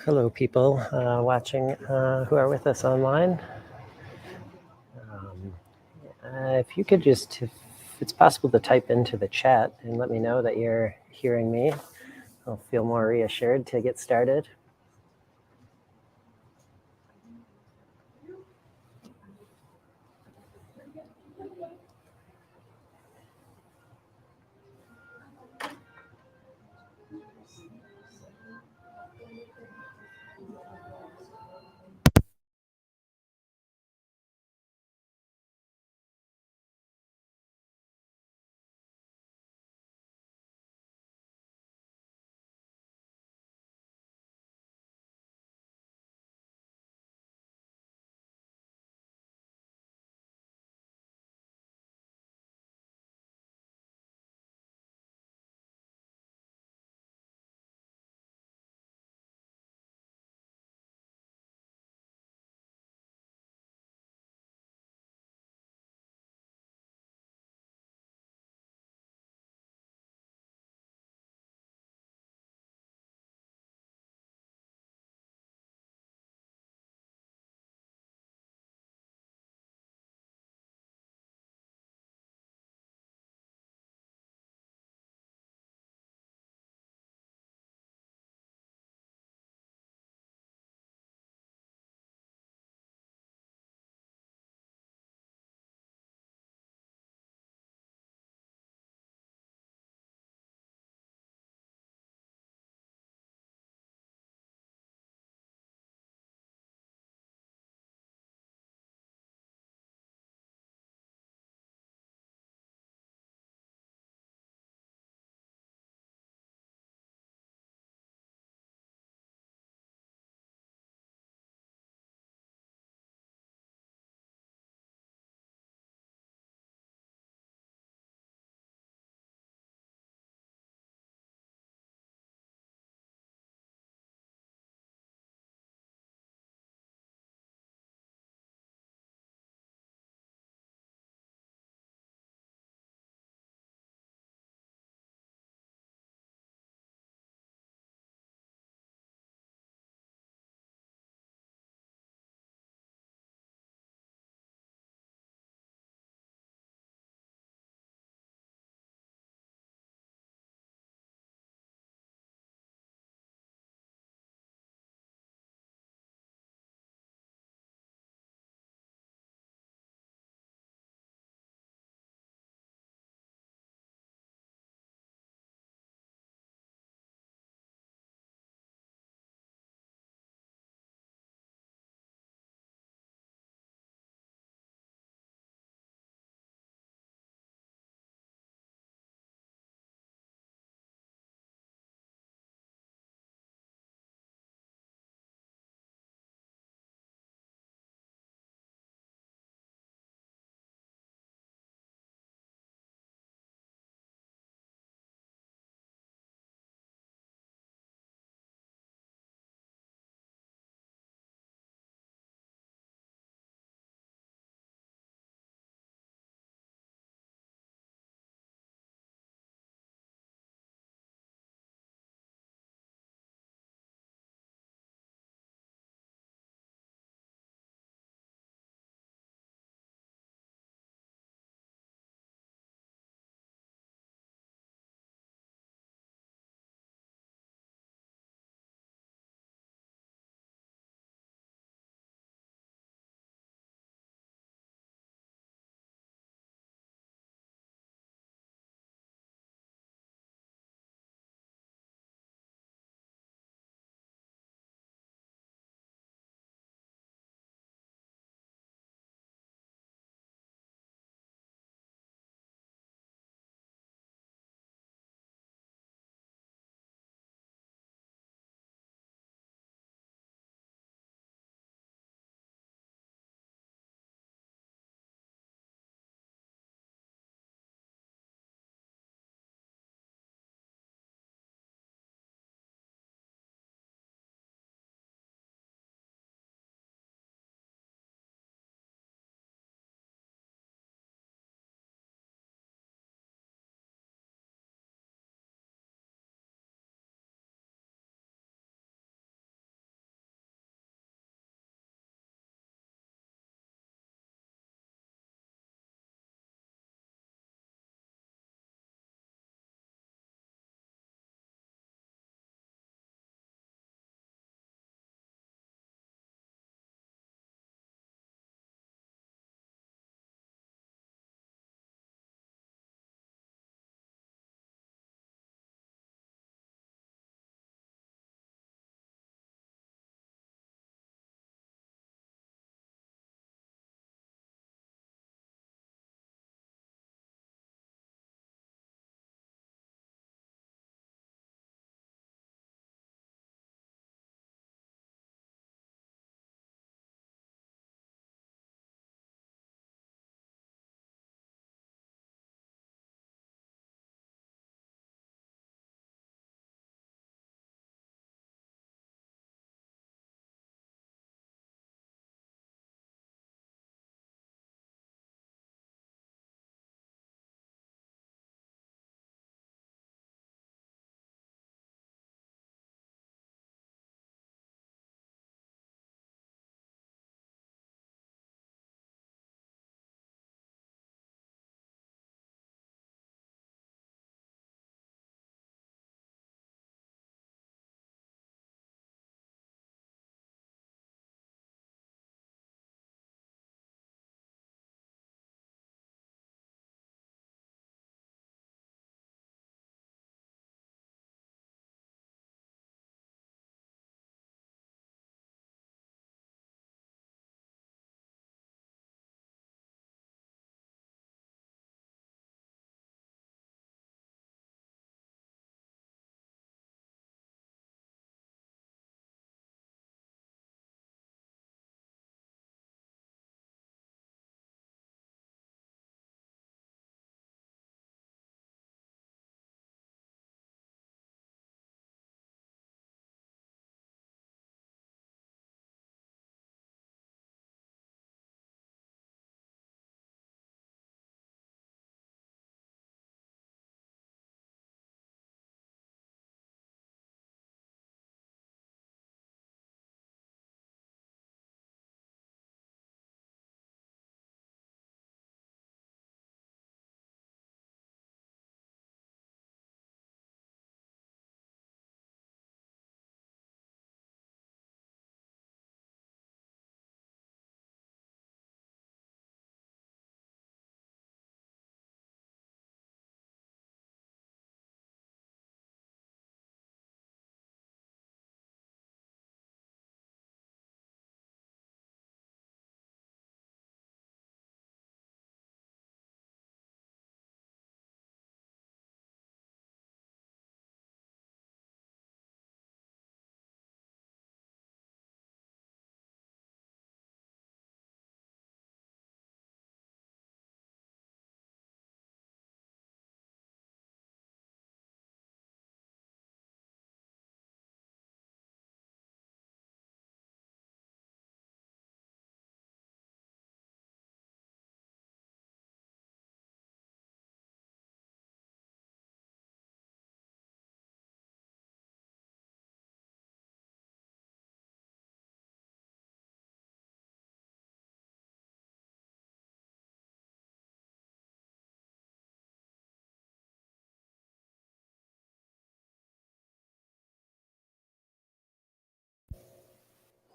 Hello, people watching who are with us online. If you could just, if it's possible to type into the chat and let me know that you're hearing me, I'll feel more reassured to get started.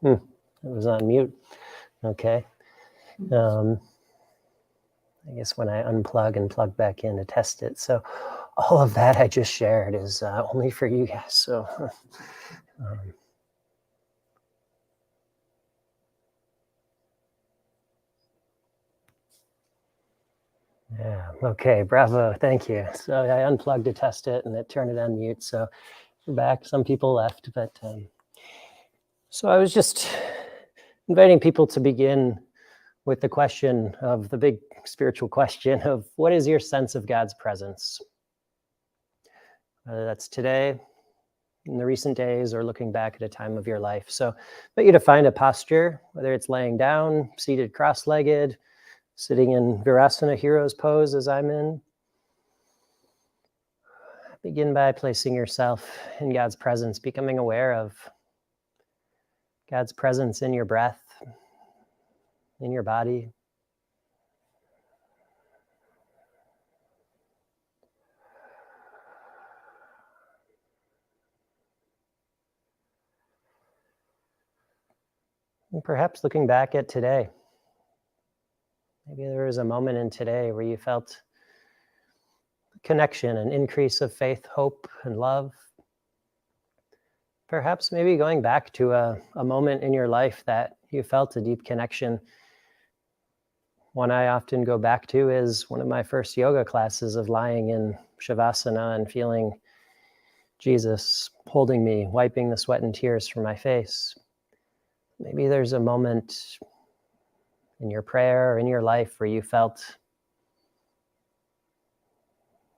It was on mute. Okay. I guess when I unplug and plug back in to test it. So all of that I just shared is only for you guys. So yeah. Okay. Bravo. Thank you. So I unplugged to test it and it turned it on mute. So we're back. Some people left, but so I was just inviting people to begin with the question of the big spiritual question of what is your sense of God's presence? Whether that's today, in the recent days, or looking back at a time of your life. So I want you to find a posture, whether it's laying down, seated cross-legged, sitting in Virasana Hero's pose as I'm in. Begin by placing yourself in God's presence, becoming aware of God's presence in your breath, in your body. And perhaps looking back at today. Maybe there was a moment in today where you felt connection, an increase of faith, hope, and love. Perhaps maybe going back to a moment in your life that you felt a deep connection. One I often go back to is one of my first yoga classes of lying in Shavasana and feeling Jesus holding me, wiping the sweat and tears from my face. Maybe there's a moment in your prayer or in your life where you felt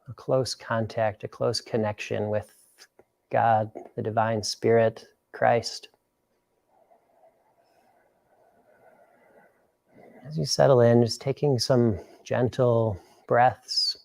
a close contact, a close connection with God, the divine spirit, Christ. As you settle in, just taking some gentle breaths.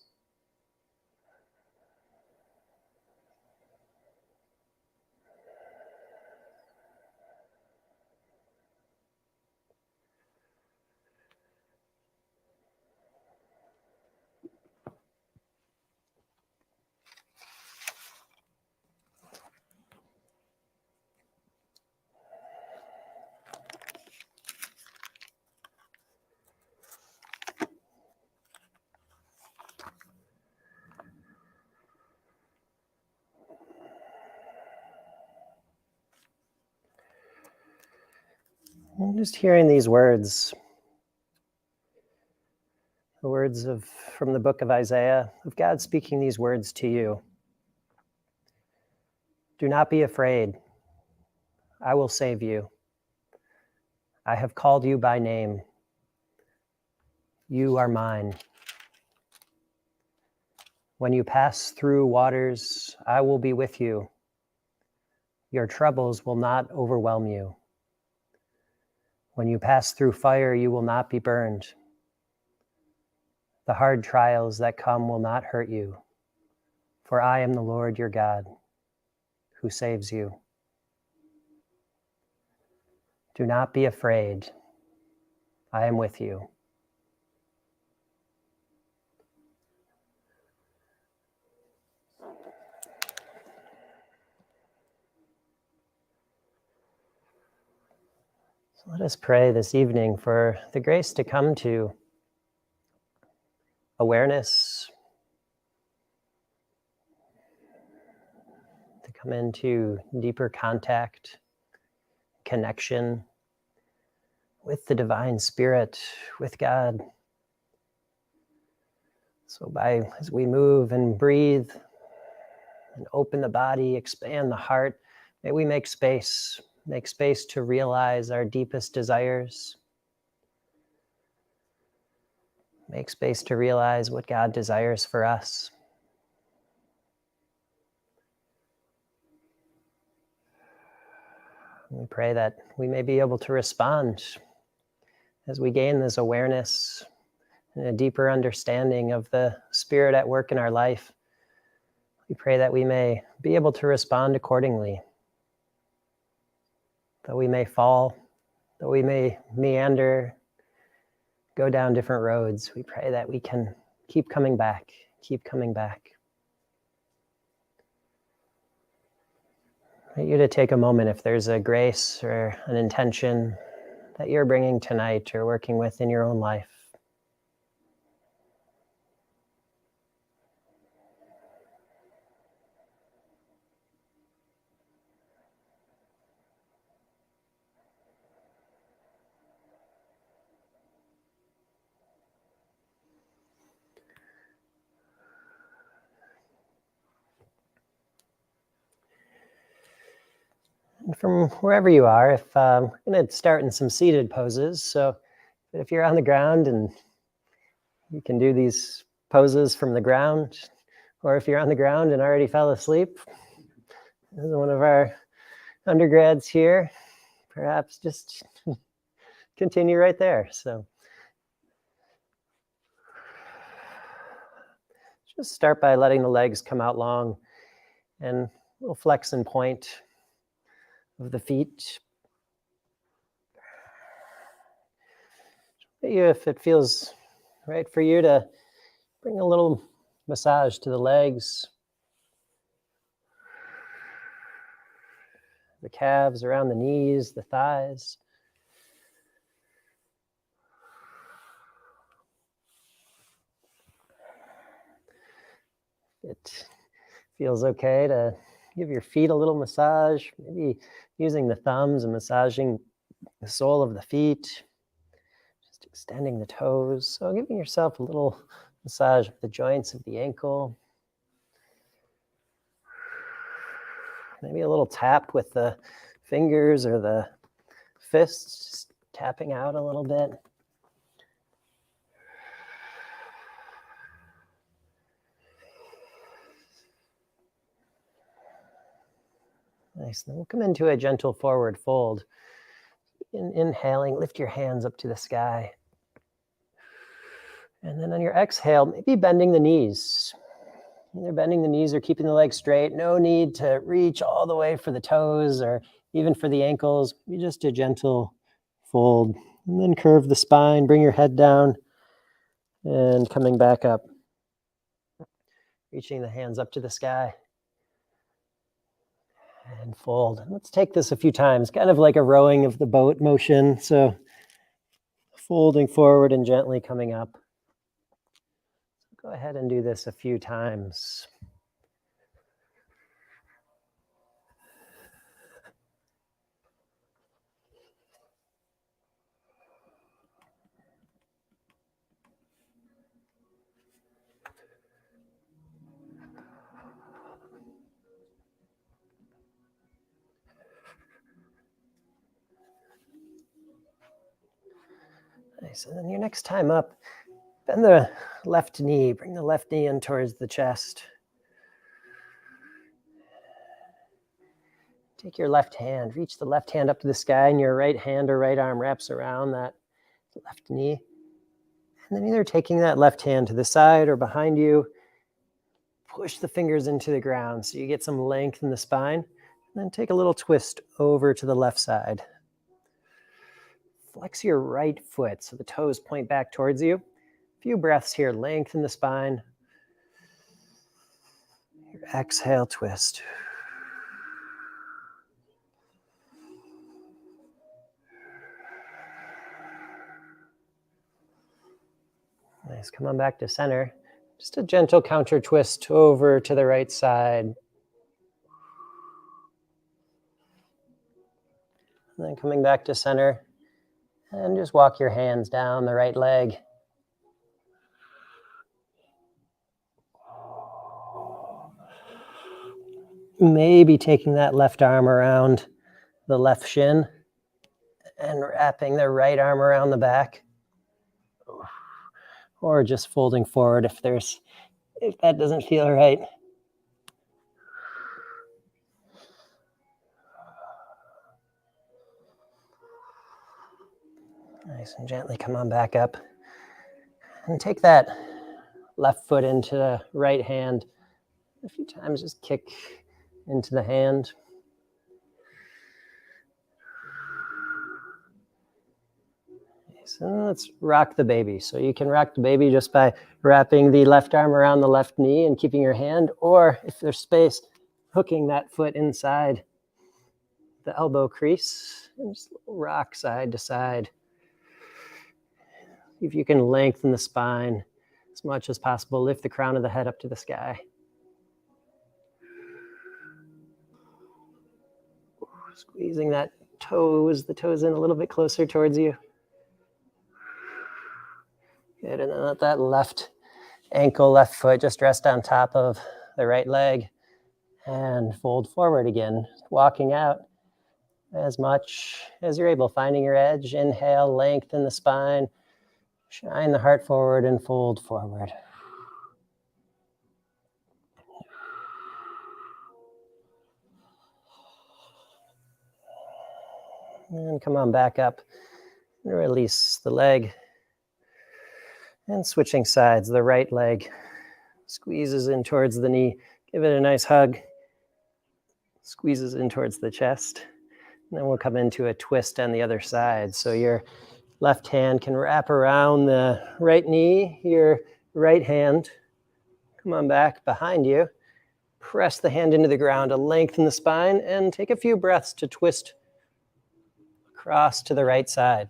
And just hearing these words, the words from the book of Isaiah, of God speaking these words to you. Do not be afraid. I will save you. I have called you by name. You are mine. When you pass through waters, I will be with you. Your troubles will not overwhelm you. When you pass through fire, you will not be burned. The hard trials that come will not hurt you, for I am the Lord your God, who saves you. Do not be afraid. I am with you. So let us pray this evening for the grace to come to awareness, to come into deeper contact, connection with the divine spirit, with God. So as we move and breathe and open the body, expand the heart, may we make space to realize our deepest desires. Make space to realize what God desires for us. We pray that we may be able to respond as we gain this awareness and a deeper understanding of the Spirit at work in our life. We pray that we may be able to respond accordingly, that we may fall, that we may meander, go down different roads. We pray that we can keep coming back, keep coming back. I invite you to take a moment if there's a grace or an intention that you're bringing tonight or working with in your own life. And from wherever you are, if I'm going to start in some seated poses. So if you're on the ground and you can do these poses from the ground, or if you're on the ground and already fell asleep, this is one of our undergrads here, perhaps just continue right there. So just start by letting the legs come out long and a little flex and point of the feet. If it feels right for you to bring a little massage to the legs, the calves, around the knees, the thighs. It feels okay to give your feet a little massage, maybe using the thumbs and massaging the sole of the feet, just extending the toes. So giving yourself a little massage of the joints of the ankle. Maybe a little tap with the fingers or the fists, just tapping out a little bit. Nice. Then we'll come into a gentle forward fold. Inhaling, lift your hands up to the sky. And then on your exhale, maybe bending the knees. Either bending the knees or keeping the legs straight. No need to reach all the way for the toes or even for the ankles. Just a gentle fold. And then curve the spine, bring your head down, and coming back up. Reaching the hands up to the sky. And fold. Let's take this a few times, kind of like a rowing of the boat motion. So folding forward and gently coming up. Go ahead and do this a few times. Nice. And then your next time up, bend the left knee, bring the left knee in towards the chest. Take your left hand, reach the left hand up to the sky, and your right hand or right arm wraps around that left knee. And then either taking that left hand to the side or behind you, push the fingers into the ground so you get some length in the spine. And then take a little twist over to the left side. Flex your right foot so the toes point back towards you. A few breaths here, lengthen the spine. Your exhale, twist. Nice, come on back to center. Just a gentle counter twist over to the right side. And then coming back to center. And just walk your hands down the right leg. Maybe taking that left arm around the left shin and wrapping the right arm around the back. Or just folding forward if that doesn't feel right. Nice, and gently come on back up. And take that left foot into the right hand. A few times, just kick into the hand. Nice, and let's rock the baby. So you can rock the baby just by wrapping the left arm around the left knee and keeping your hand, or if there's space, hooking that foot inside the elbow crease and just rock side to side. See if you can lengthen the spine as much as possible. Lift the crown of the head up to the sky. Squeezing the toes in a little bit closer towards you. Good, and then let that left ankle, left foot just rest on top of the right leg and fold forward again, walking out as much as you're able, finding your edge. Inhale, lengthen the spine, shine the heart forward and fold forward. And come on back up and release the leg. And switching sides, the right leg squeezes in towards the knee. Give it a nice hug. Squeezes in towards the chest. And then we'll come into a twist on the other side. So your left hand can wrap around the right knee. Your right hand, come on back behind you. Press the hand into the ground to lengthen the spine and take a few breaths to twist across to the right side.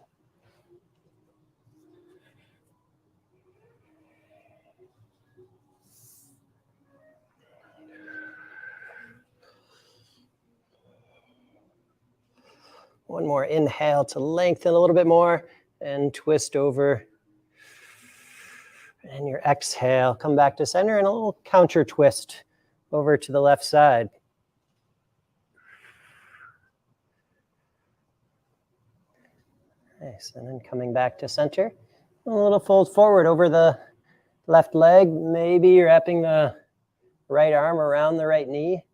One more inhale to lengthen a little bit more and twist over. And your exhale, come back to center and a little counter twist over to the left side. Nice, and then coming back to center, a little fold forward over the left leg, maybe wrapping the right arm around the right knee.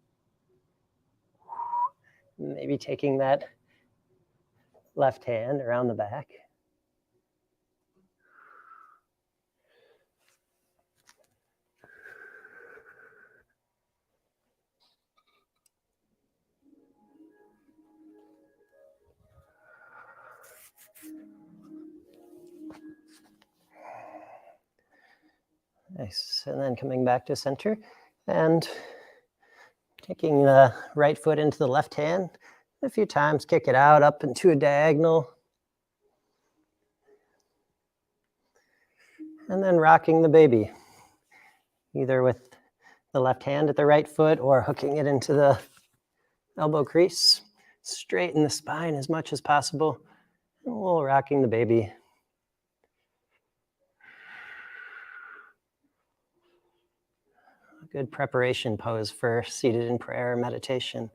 Maybe taking that left hand around the back. Nice, and then coming back to center and taking the right foot into the left hand. A few times, kick it out up into a diagonal. And then rocking the baby, either with the left hand at the right foot or hooking it into the elbow crease. Straighten the spine as much as possible. And we'll rocking the baby. A good preparation pose for seated in prayer or meditation.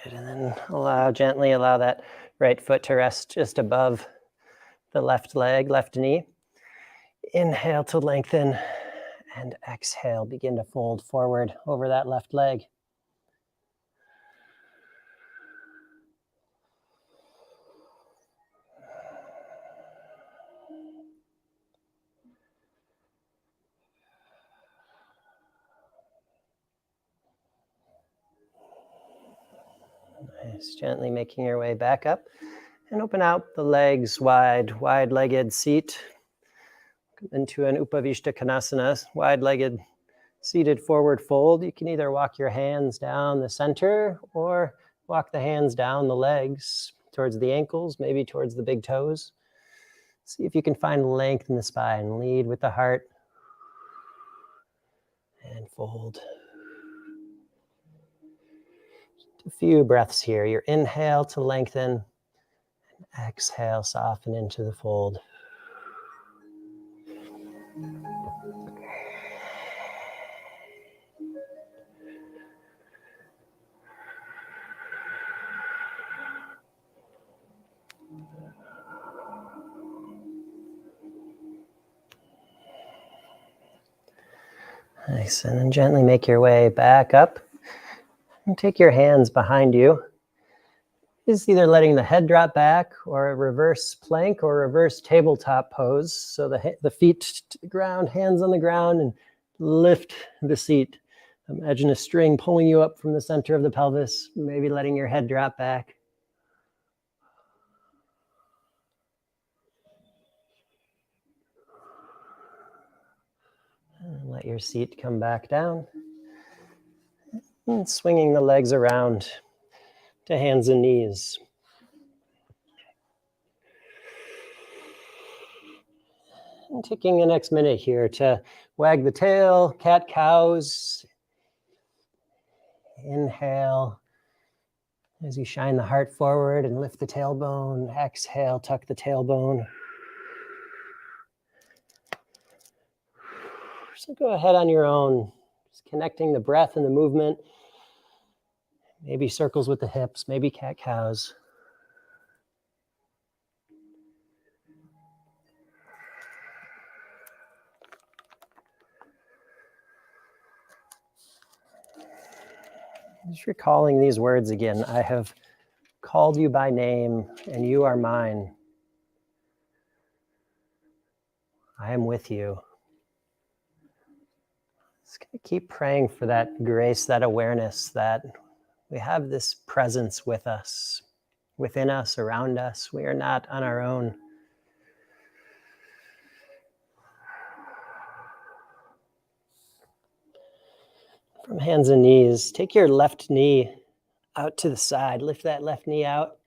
Good, and then gently allow that right foot to rest just above the left leg, left knee. Inhale to lengthen and exhale, begin to fold forward over that left leg. Nice, gently making your way back up and open out the legs wide, wide-legged seat into an Upavishta Konasana, wide-legged seated forward fold. You can either walk your hands down the center or walk the hands down the legs towards the ankles, maybe towards the big toes. See if you can find length in the spine. Lead with the heart and fold. Just a few breaths here. Your inhale to lengthen and exhale, soften into the fold. Nice, and then gently make your way back up and take your hands behind you. Just either letting the head drop back or a reverse plank or reverse tabletop pose. So the feet to the ground, hands on the ground, and lift the seat. Imagine a string pulling you up from the center of the pelvis, maybe letting your head drop back. And let your seat come back down. And swinging the legs around to hands and knees. And taking the next minute here to wag the tail, cat-cows. Inhale as you shine the heart forward and lift the tailbone. Exhale, tuck the tailbone. So go ahead on your own, just connecting the breath and the movement. Maybe circles with the hips, maybe cat-cows. Just recalling these words again. I have called you by name, and you are mine. I am with you. Just gonna keep praying for that grace, that awareness that we have this presence with us, within us, around us. We are not on our own. From hands and knees, take your left knee out to the side. Lift that left knee out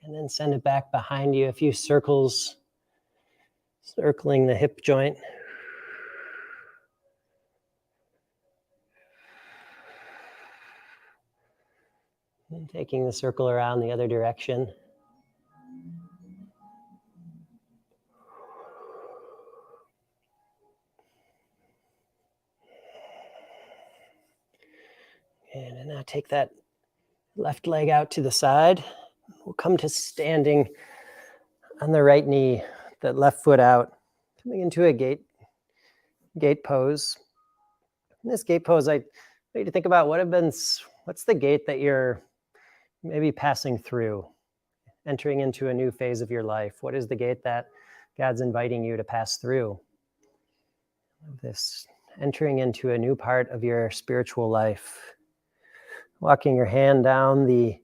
and then send it back behind you. A few circles, circling the hip joint. And taking the circle around the other direction. And now take that left leg out to the side. We'll come to standing on the right knee, that left foot out, coming into a gate pose. In this gate pose, I want you to think about what's the gate that you're maybe passing through, entering into a new phase of your life. What is the gate that God's inviting you to pass through? This entering into a new part of your spiritual life. Walking your hand down the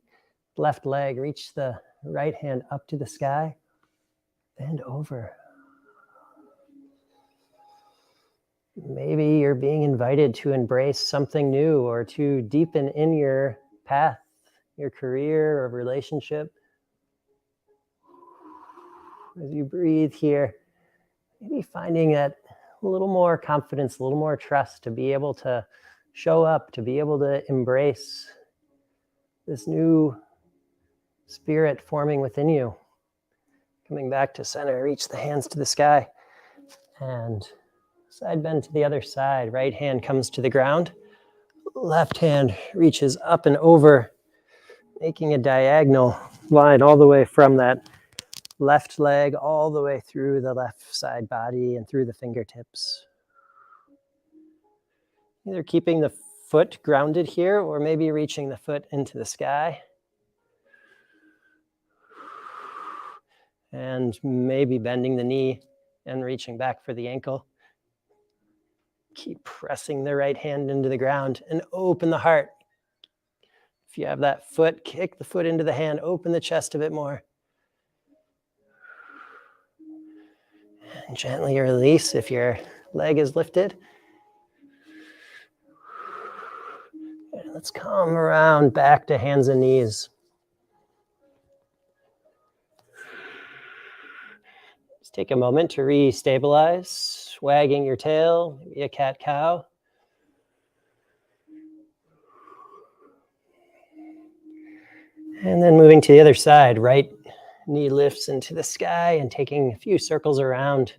left leg, reach the right hand up to the sky, bend over. Maybe you're being invited to embrace something new or to deepen in your path, your career or relationship. As you breathe here, maybe finding that a little more confidence, a little more trust to be able to show up, to be able to embrace this new spirit forming within you. Coming back to center, reach the hands to the sky and side bend to the other side. Right hand comes to the ground. Left hand reaches up and over, making a diagonal line all the way from that left leg all the way through the left side body and through the fingertips. Either keeping the foot grounded here or maybe reaching the foot into the sky. And maybe bending the knee and reaching back for the ankle. Keep pressing the right hand into the ground and open the heart. If you have that foot, kick the foot into the hand, open the chest a bit more. And gently release if your leg is lifted. And let's come around back to hands and knees. Just take a moment to re-stabilize, wagging your tail, maybe a cat-cow. And then moving to the other side, right knee lifts into the sky and taking a few circles around.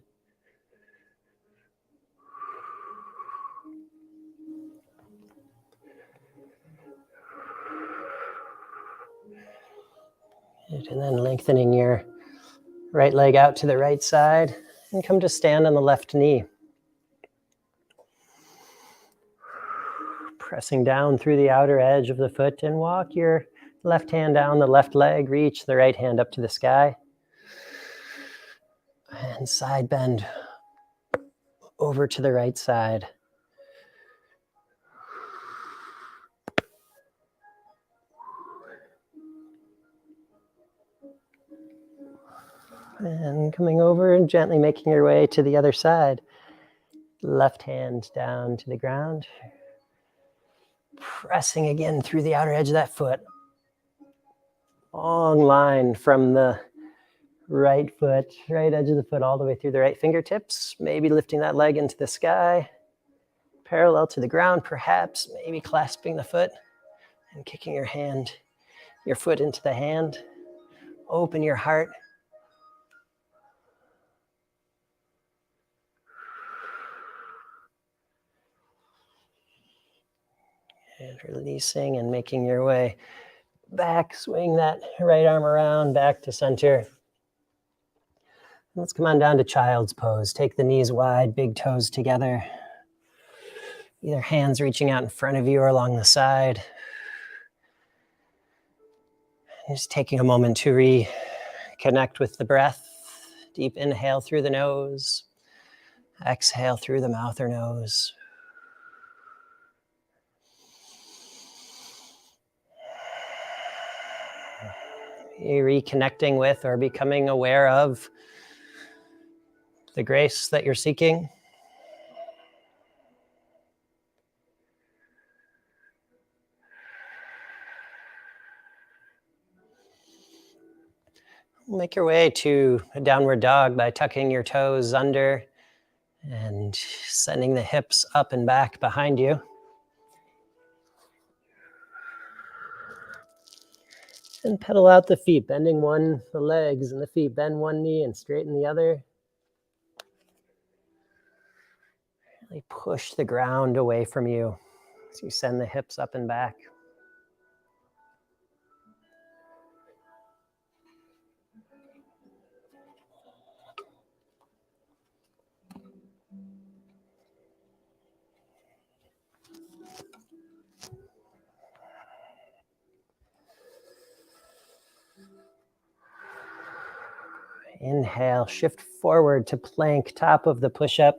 And then lengthening your right leg out to the right side and come to stand on the left knee. Pressing down through the outer edge of the foot and walk your left hand down the left leg, reach the right hand up to the sky. And side bend over to the right side. And coming over and gently making your way to the other side. Left hand down to the ground. Pressing again through the outer edge of that foot. Long line from the right foot, right edge of the foot, all the way through the right fingertips. Maybe lifting that leg into the sky, parallel to the ground, perhaps, maybe clasping the foot and kicking your foot into the hand. Open your heart. And releasing and making your way back. Swing that right arm around, back to center. Let's come on down to child's pose. Take the knees wide, big toes together. Either hands reaching out in front of you or along the side. Just taking a moment to reconnect with the breath. Deep inhale through the nose. Exhale through the mouth or nose. Reconnecting with or becoming aware of the grace that you're seeking. Make your way to a downward dog by tucking your toes under and sending the hips up and back behind you. And pedal out the feet, bending the legs and the feet. Bend one knee and straighten the other. Really push the ground away from you as you send the hips up and back. Inhale, shift forward to plank, top of the push-up.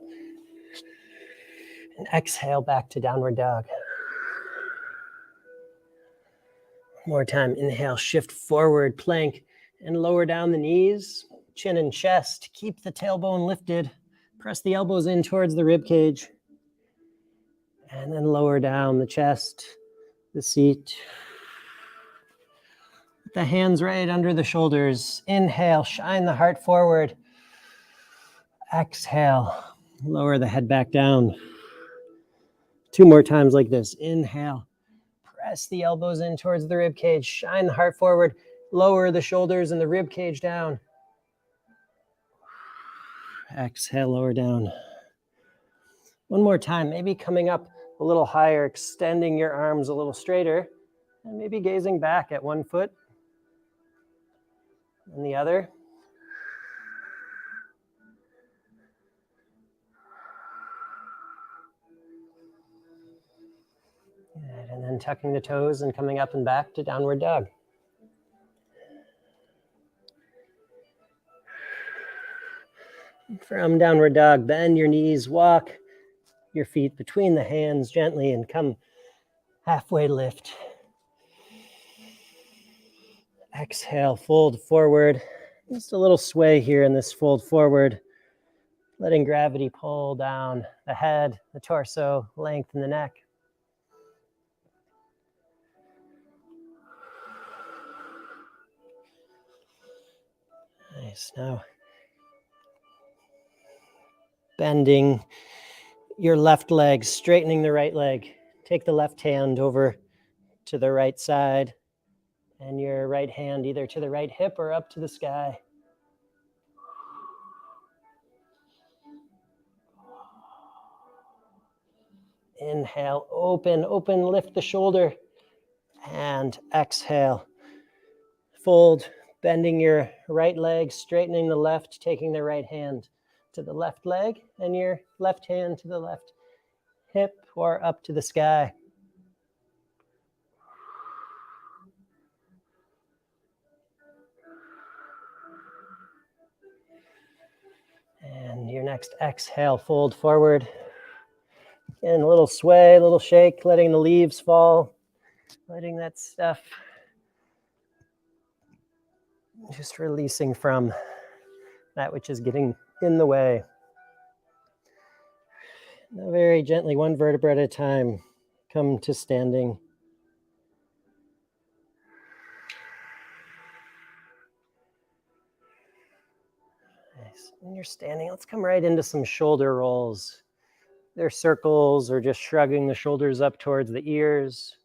And exhale back to downward dog. One more time, inhale, shift forward, plank, and lower down the knees, chin and chest. Keep the tailbone lifted. Press the elbows in towards the rib cage. And then lower down the chest, the seat. The hands right under the shoulders. Inhale, shine the heart forward. Exhale, lower the head back down. 2 more times like this. Inhale, press the elbows in towards the rib cage. Shine the heart forward. Lower the shoulders and the rib cage down. Exhale, lower down. One more time, maybe coming up a little higher, extending your arms a little straighter, and maybe gazing back at one foot and the other. Good. And then tucking the toes and coming up and back to downward dog. From downward dog, bend your knees, walk your feet between the hands gently and come halfway lift. Exhale, fold forward. Just a little sway here in this fold forward. Letting gravity pull down the head, the torso, lengthen the neck. Nice. Now, bending your left leg, straightening the right leg. Take the left hand over to the right side and your right hand either to the right hip or up to the sky. Inhale, open, lift the shoulder. And exhale, fold, bending your right leg, straightening the left, taking the right hand to the left leg and your left hand to the left hip or up to the sky. And your next exhale, fold forward. And a little sway, a little shake, letting the leaves fall, letting that stuff just releasing from that which is getting in the way. Now very gently, one vertebra at a time, come to standing. Nice. When you're standing, let's come right into some shoulder rolls. They're circles or just shrugging the shoulders up towards the ears.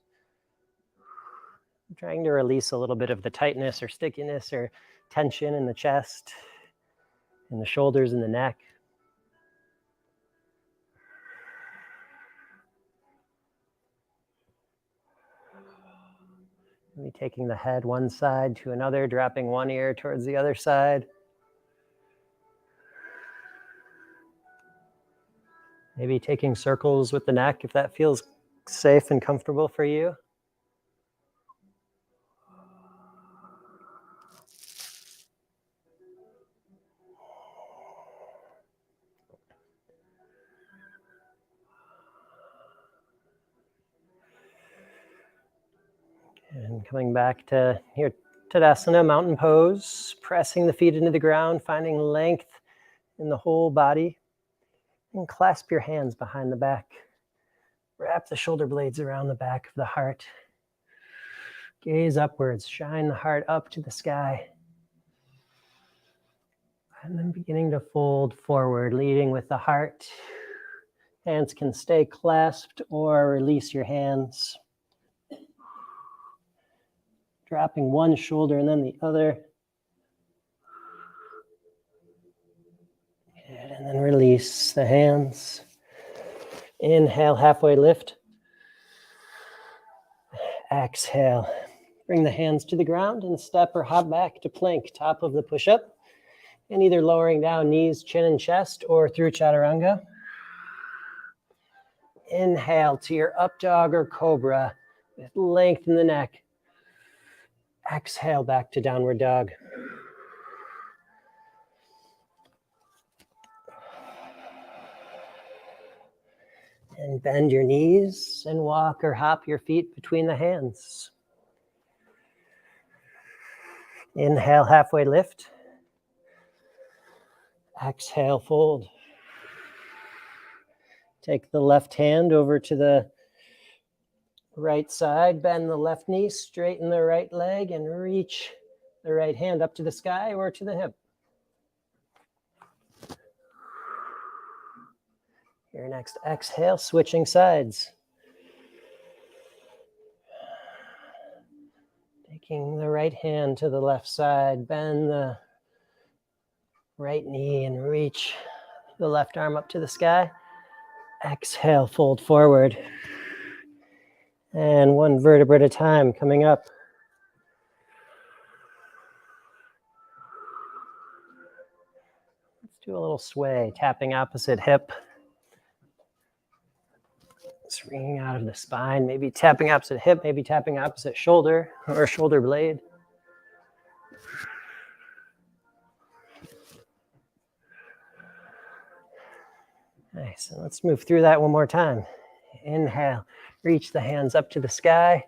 I'm trying to release a little bit of the tightness or stickiness or tension in the chest, in the shoulders and the neck. Maybe taking the head one side to another, dropping one ear towards the other side. Maybe taking circles with the neck if that feels safe and comfortable for you. And coming back to your Tadasana, mountain pose, pressing the feet into the ground, finding length in the whole body. And clasp your hands behind the back. Wrap the shoulder blades around the back of the heart. Gaze upwards, shine the heart up to the sky. And then beginning to fold forward, leading with the heart. Hands can stay clasped or release your hands. Dropping one shoulder and then the other. Good. And then release the hands. Inhale, halfway lift. Exhale. Bring the hands to the ground and step or hop back to plank, top of the push-up. And either lowering down knees, chin, and chest, or through chaturanga. Inhale to your up dog or cobra with length in the neck. Exhale back to downward dog. And bend your knees and walk or hop your feet between the hands. Inhale, halfway lift. Exhale, fold. Take the left hand over to the right side, bend the left knee, straighten the right leg, and reach the right hand up to the sky or to the hip. Your next exhale, switching sides. Taking the right hand to the left side, bend the right knee and reach the left arm up to the sky. Exhale, fold forward. And one vertebra at a time coming up. Let's do a little sway, tapping opposite hip. Swinging out of the spine, maybe tapping opposite hip, maybe tapping opposite shoulder or shoulder blade. Nice, and let's move through that one more time. Inhale, reach the hands up to the sky.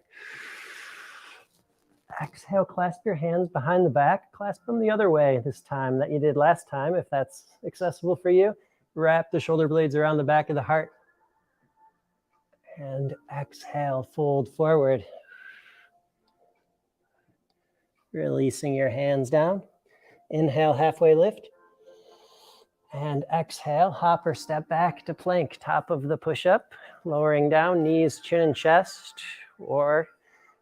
Exhale, clasp your hands behind the back. Clasp them the other way this time that you did last time, if that's accessible for you. Wrap the shoulder blades around the back of the heart. And exhale, fold forward. Releasing your hands down. Inhale, halfway lift. And exhale, hop or step back to plank, top of the push-up. Lowering down, knees, chin, and chest, or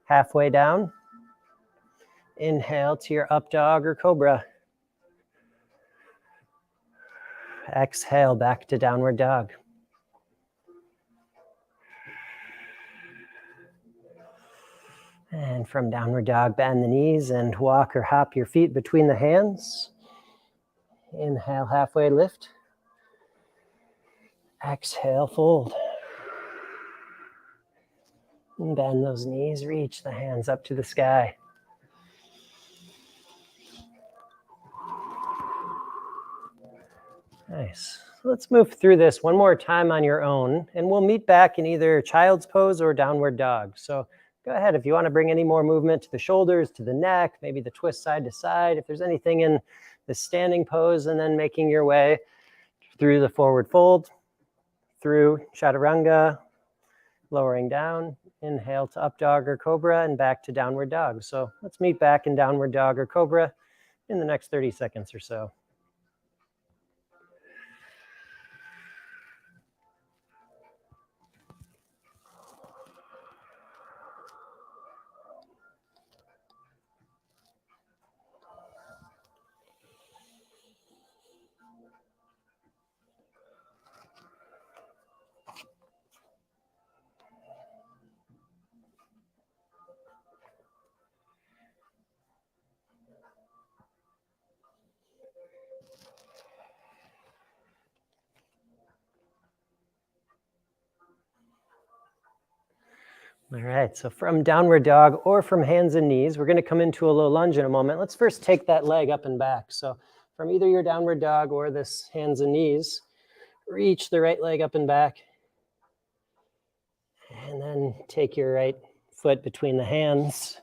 halfway down. Inhale to your up dog or cobra. Exhale, back to downward dog. And from downward dog, bend the knees and walk or hop your feet between the hands. Inhale, halfway lift. Exhale, fold. And bend those knees, reach the hands up to the sky. Nice. So let's move through this one more time on your own, and we'll meet back in either child's pose or downward dog. So go ahead if you want to bring any more movement to the shoulders, to the neck, maybe the twist side to side. If there's anything in the standing pose, and then making your way through the forward fold, through chaturanga, lowering down. Inhale to up dog or cobra and back to downward dog. So let's meet back in downward dog or cobra in the next 30 seconds or so. All right, so from downward dog or from hands and knees, we're going to come into a low lunge in a moment. Let's first take that leg up and back. So from either your downward dog or this hands and knees, reach the right leg up and back. And then take your right foot between the hands.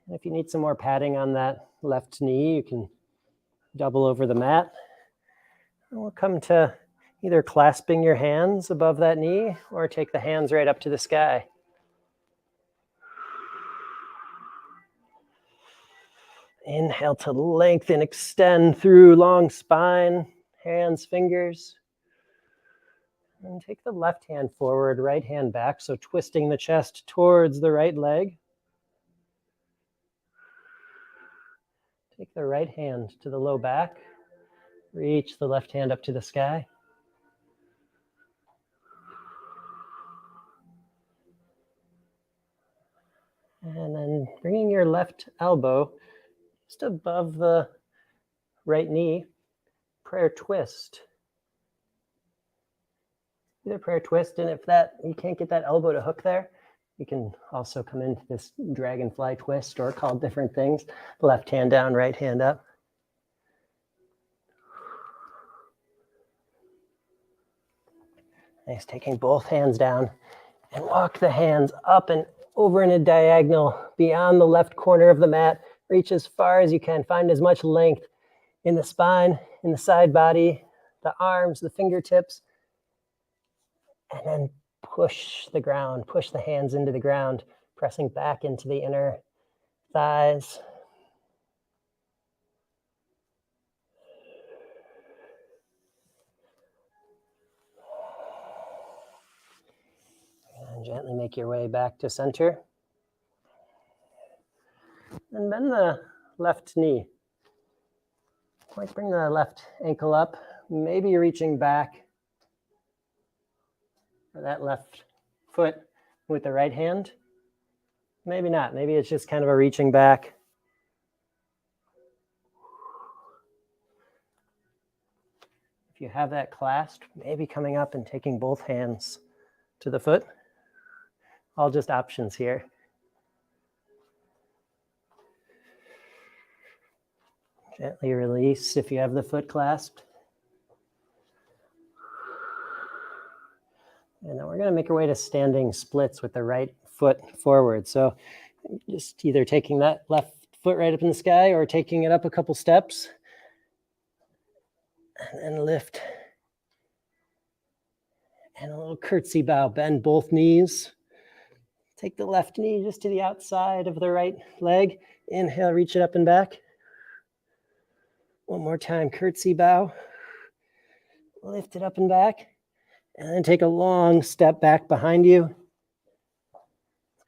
And if you need some more padding on that left knee, you can double over the mat. And we'll come to either clasping your hands above that knee or take the hands right up to the sky. Inhale to lengthen, extend through long spine, hands, fingers. And take the left hand forward, right hand back. So twisting the chest towards the right leg. Take the right hand to the low back. Reach the left hand up to the sky. And then bringing your left elbow just above the right knee, prayer twist. Either prayer twist, and if you can't get that elbow to hook there, you can also come into this dragonfly twist, or called different things. Left hand down, right hand up. Nice, taking both hands down and walk the hands up and over in a diagonal beyond the left corner of the mat. Reach as far as you can. Find as much length in the spine, in the side body, the arms, the fingertips. And then push the ground, push the hands into the ground, pressing back into the inner thighs. And gently make your way back to center. And bend the left knee. Might bring the left ankle up. Maybe you're reaching back for that left foot with the right hand. Maybe not. Maybe it's just kind of a reaching back. If you have that clasped, maybe coming up and taking both hands to the foot. All just options here. Gently release if you have the foot clasped. And then we're going to make our way to standing splits with the right foot forward. So just either taking that left foot right up in the sky or taking it up a couple steps. And then lift. And a little curtsy bow. Bend both knees. Take the left knee just to the outside of the right leg. Inhale, reach it up and back. One more time, curtsy bow. Lift it up and back. And then take a long step back behind you.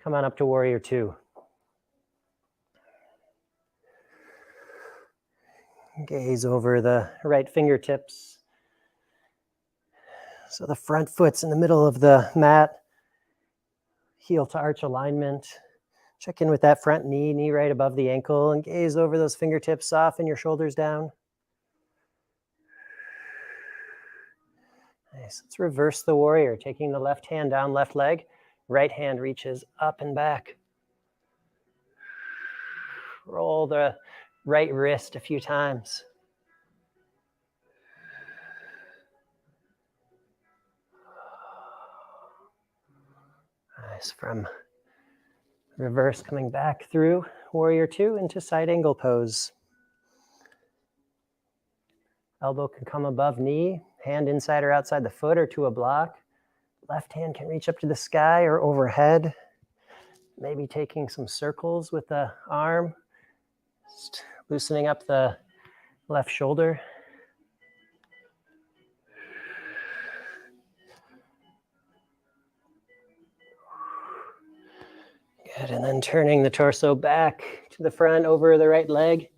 Come on up to warrior two. Gaze over the right fingertips. So the front foot's in the middle of the mat. Heel to arch alignment. Check in with that front knee, knee right above the ankle, and gaze over those fingertips, soften your shoulders down. Nice. Let's reverse the warrior, taking the left hand down, left leg. Right hand reaches up and back. Roll the right wrist a few times. Nice. From reverse, coming back through warrior two into side angle pose. Elbow can come above knee, hand inside or outside the foot or to a block. Left hand can reach up to the sky or overhead. Maybe taking some circles with the arm. Just loosening up the left shoulder. Good, and then turning the torso back to the front over the right leg.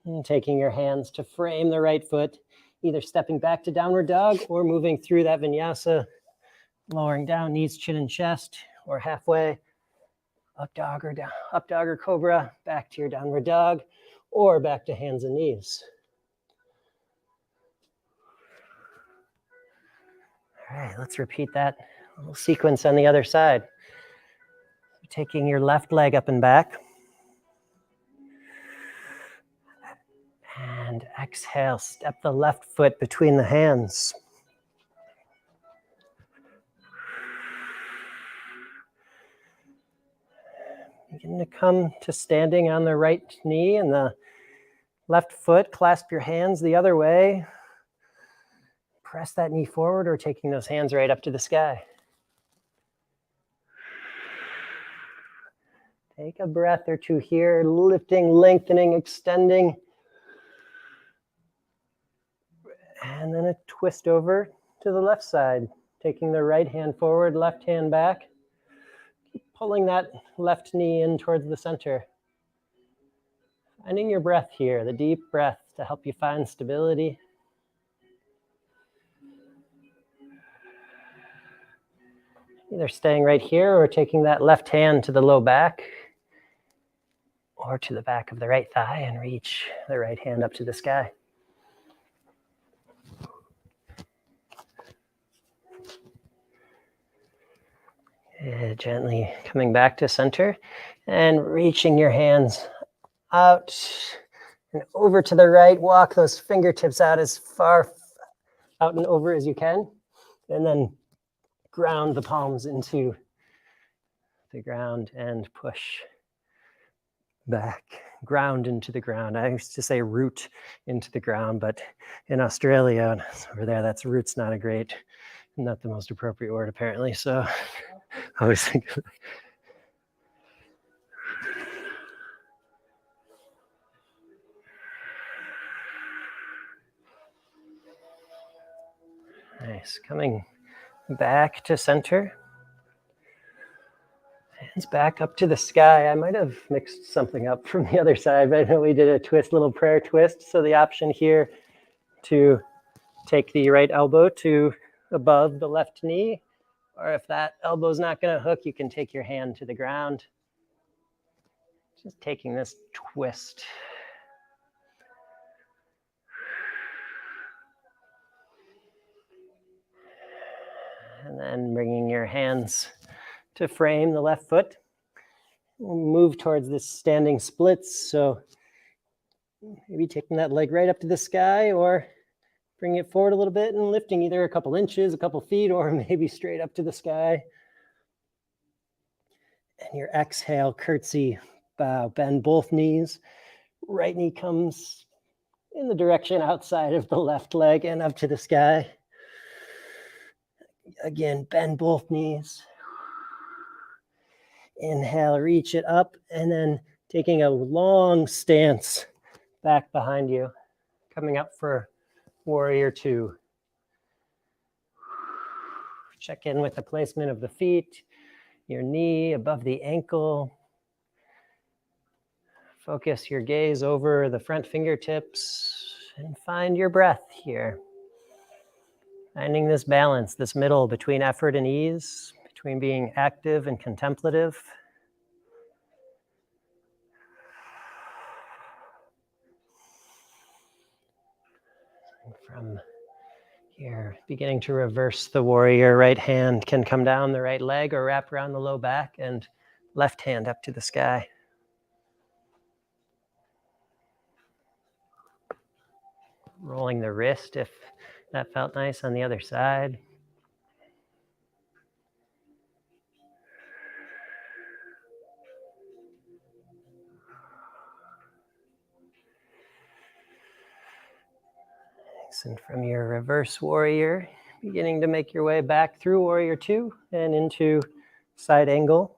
And taking your hands to frame the right foot, either stepping back to downward dog or moving through that vinyasa, lowering down, knees, chin, and chest, or halfway, up dog or cobra, back to your downward dog, or back to hands and knees. All right, let's repeat that little sequence on the other side. Taking your left leg up and back. And exhale, step the left foot between the hands. Begin to come to standing on the right knee and the left foot. Clasp your hands the other way. Press that knee forward or taking those hands right up to the sky. Take a breath or two here, lifting, lengthening, extending. And then a twist over to the left side, taking the right hand forward, left hand back. Keep pulling that left knee in towards the center. Finding your breath here, the deep breath to help you find stability. Either staying right here or taking that left hand to the low back or to the back of the right thigh and reach the right hand up to the sky. Gently coming back to center and reaching your hands out and over to the right. Walk those fingertips out as far out and over as you can, and then ground the palms into the ground and push back. Ground into the ground. I used to say root into the ground, but in Australia, over there, that's root's not the most appropriate word apparently. So I always think nice. Coming back to center. Hands back up to the sky. I might have mixed something up from the other side, but I know we did a twist, little prayer twist. So the option here to take the right elbow to above the left knee, or if that elbow's not going to hook, you can take your hand to the ground. Just taking this twist. And then bringing your hands to frame the left foot. We'll move towards this standing splits. So maybe taking that leg right up to the sky or bring it forward a little bit and lifting either a couple inches, a couple feet, or maybe straight up to the sky. And your exhale, curtsy, bow, bend both knees. Right knee comes in the direction outside of the left leg and up to the sky. Again, bend both knees. Inhale, reach it up, and then taking a long stance back behind you, coming up for warrior two. Check in with the placement of the feet, your knee above the ankle. Focus your gaze over the front fingertips and find your breath here. Finding this balance, this middle between effort and ease, between being active and contemplative. And from here, beginning to reverse the warrior, right hand can come down the right leg or wrap around the low back, and left hand up to the sky. Rolling the wrist if that felt nice on the other side. And from your reverse warrior, beginning to make your way back through warrior 2 and into side angle.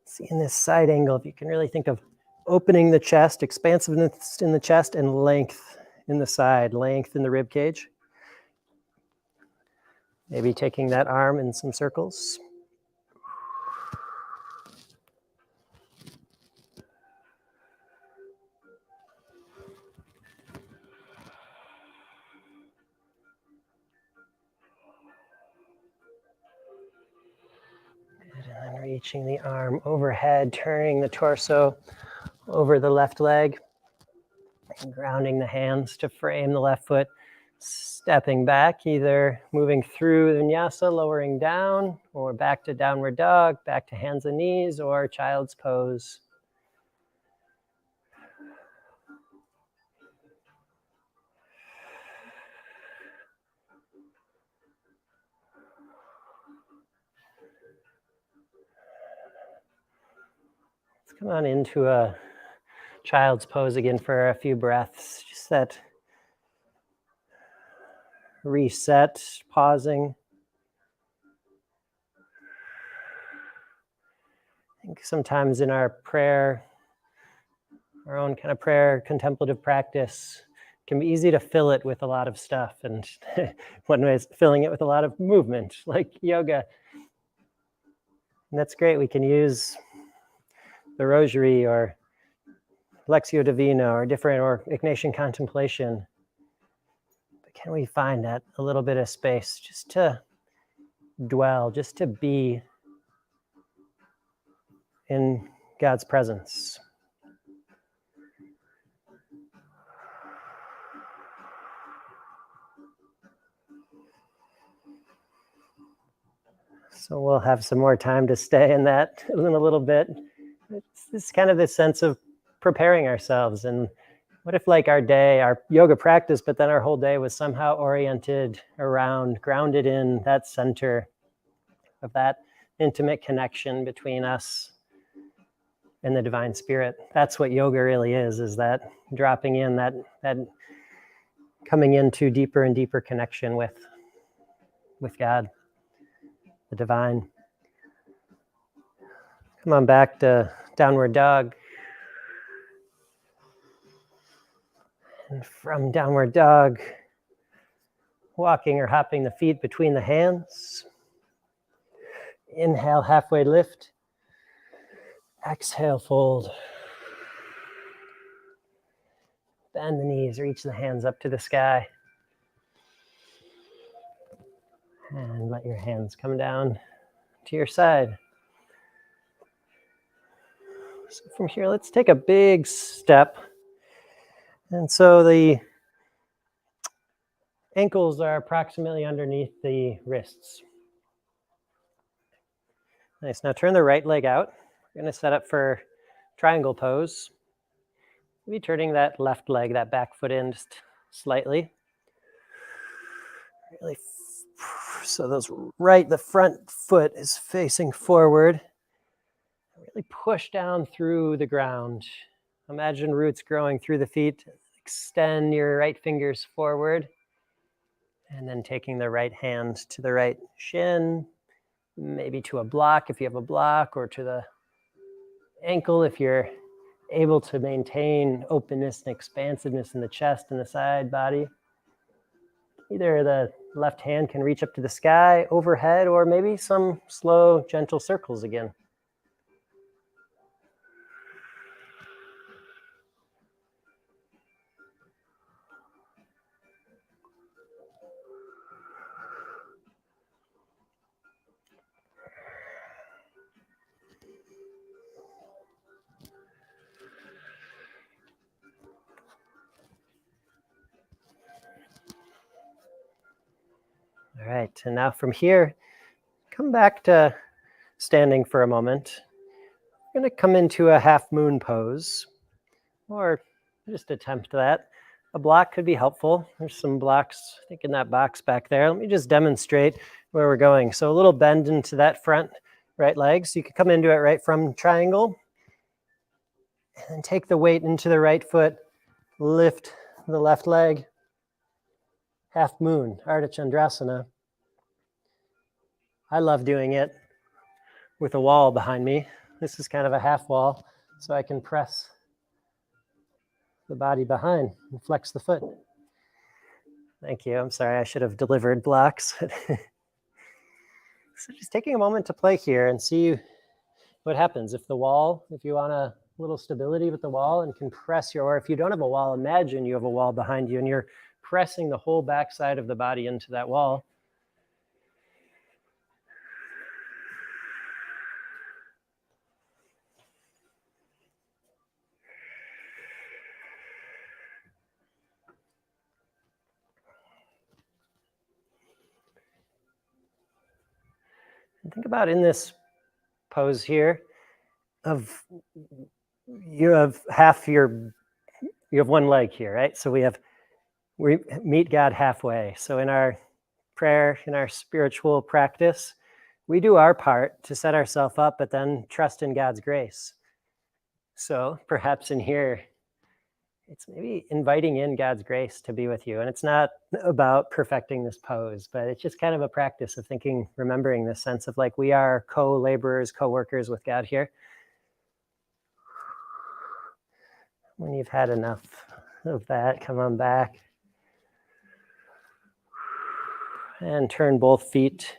See, in this side angle, if you can really think of opening the chest, expansiveness in the chest, and length in the side, length in the rib cage. Maybe taking that arm in some circles. And then reaching the arm overhead, turning the torso over the left leg, and grounding the hands to frame the left foot, stepping back, either moving through vinyasa, lowering down, or back to downward dog, back to hands and knees, or child's pose. Let's come on into a child's pose again for a few breaths. Just that reset, pausing. I think sometimes in our prayer, our own kind of prayer, contemplative practice, it can be easy to fill it with a lot of stuff. And one way is filling it with a lot of movement, like yoga. And that's great. We can use the rosary or Lectio Divina or different, or Ignatian contemplation. But can we find that a little bit of space just to dwell, just to be in God's presence? So we'll have some more time to stay in that in a little bit. It's kind of this sense of preparing ourselves. And what if, like, our day, our yoga practice, but then our whole day was somehow oriented around, grounded in that center of that intimate connection between us and the divine spirit. That's what yoga really is that dropping in, that coming into deeper and deeper connection with God, the divine. Come on back to downward dog. And from downward dog, walking or hopping the feet between the hands. Inhale, halfway lift. Exhale, fold. Bend the knees, reach the hands up to the sky. And let your hands come down to your side. So from here, let's take a big step. And so the ankles are approximately underneath the wrists. Nice. Now turn the right leg out. We're going to set up for triangle pose. Maybe turning that left leg, that back foot in just slightly. Really, so the front foot is facing forward. Really push down through the ground. Imagine roots growing through the feet. Extend your right fingers forward. And then taking the right hand to the right shin, maybe to a block if you have a block, or to the ankle if you're able to maintain openness and expansiveness in the chest and the side body. Either the left hand can reach up to the sky overhead, or maybe some slow, gentle circles again. All right, and now from here, come back to standing for a moment. We're going to come into a half moon pose, or just attempt that. A block could be helpful. There's some blocks, I think, in that box back there. Let me just demonstrate where we're going. So a little bend into that front right leg. So you could come into it right from triangle, and then take the weight into the right foot Lift the left leg, half moon, Ardha Chandrasana. I love doing it with a wall behind me. This is kind of a half wall, so I can press the body behind and flex the foot. Thank you. I'm sorry, I should have delivered blocks. So just taking a moment to play here and see what happens if you want a little stability with the wall and can press or if you don't have a wall, imagine you have a wall behind you and you're pressing the whole backside of the body into that wall. And think about in this pose here you have one leg here, right? So we meet God halfway. So in our prayer, in our spiritual practice, we do our part to set ourselves up, but then trust in God's grace. So perhaps in here, it's maybe inviting in God's grace to be with you. And it's not about perfecting this pose, but it's just kind of a practice of thinking, remembering this sense of like we are co-laborers, co-workers with God here. When you've had enough of that, come on back. And turn both feet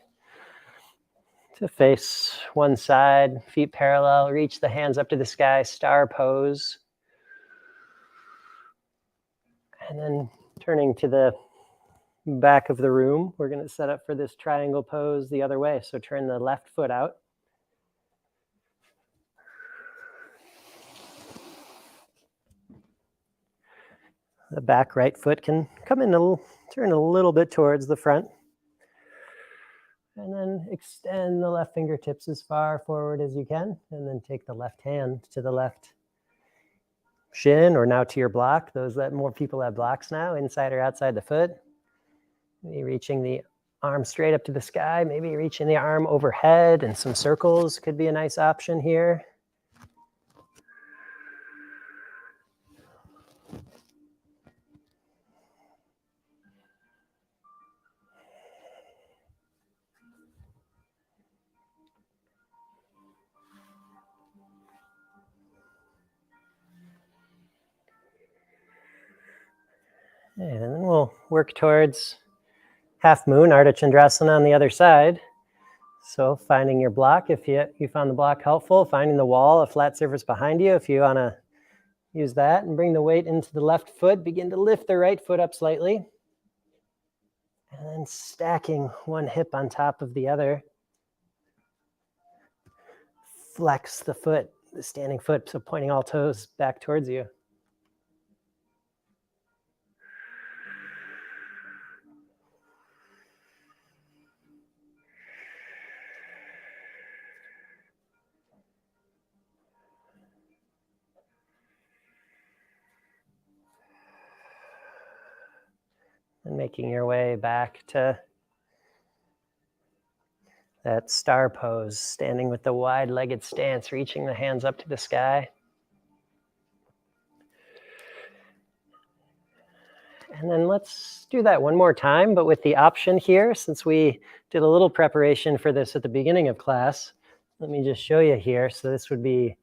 to face one side, feet parallel. Reach the hands up to the sky, star pose. And then turning to the back of the room, we're going to set up for this triangle pose the other way. So turn the left foot out. The back right foot can come in turn a little bit towards the front. And then extend the left fingertips as far forward as you can. And then take the left hand to the left shin or now to your block. More people have blocks now, inside or outside the foot. Maybe reaching the arm straight up to the sky, maybe reaching the arm overhead, and some circles could be a nice option here. And then we'll work towards half moon, Ardha Chandrasana on the other side. So finding your block, if you found the block helpful, finding the wall, a flat surface behind you, if you want to use that, and bring the weight into the left foot, begin to lift the right foot up slightly. And then stacking one hip on top of the other. Flex the foot, the standing foot, so pointing all toes back towards you. And making your way back to that star pose, standing with the wide-legged stance, reaching the hands up to the sky. And then let's do that one more time, but with the option here, since we did a little preparation for this at the beginning of class, let me just show you here. So this would be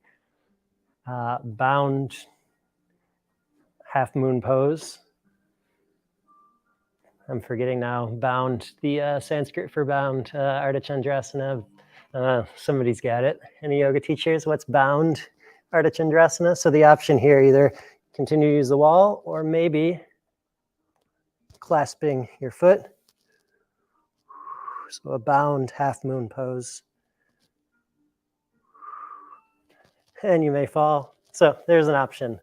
bound half moon pose. I'm forgetting now, bound, the Sanskrit for bound, Ardha Chandrasana. Somebody's got it. Any yoga teachers? What's bound Ardha Chandrasana? So the option here, either continue to use the wall or maybe clasping your foot. So a bound half moon pose. And you may fall. So there's an option.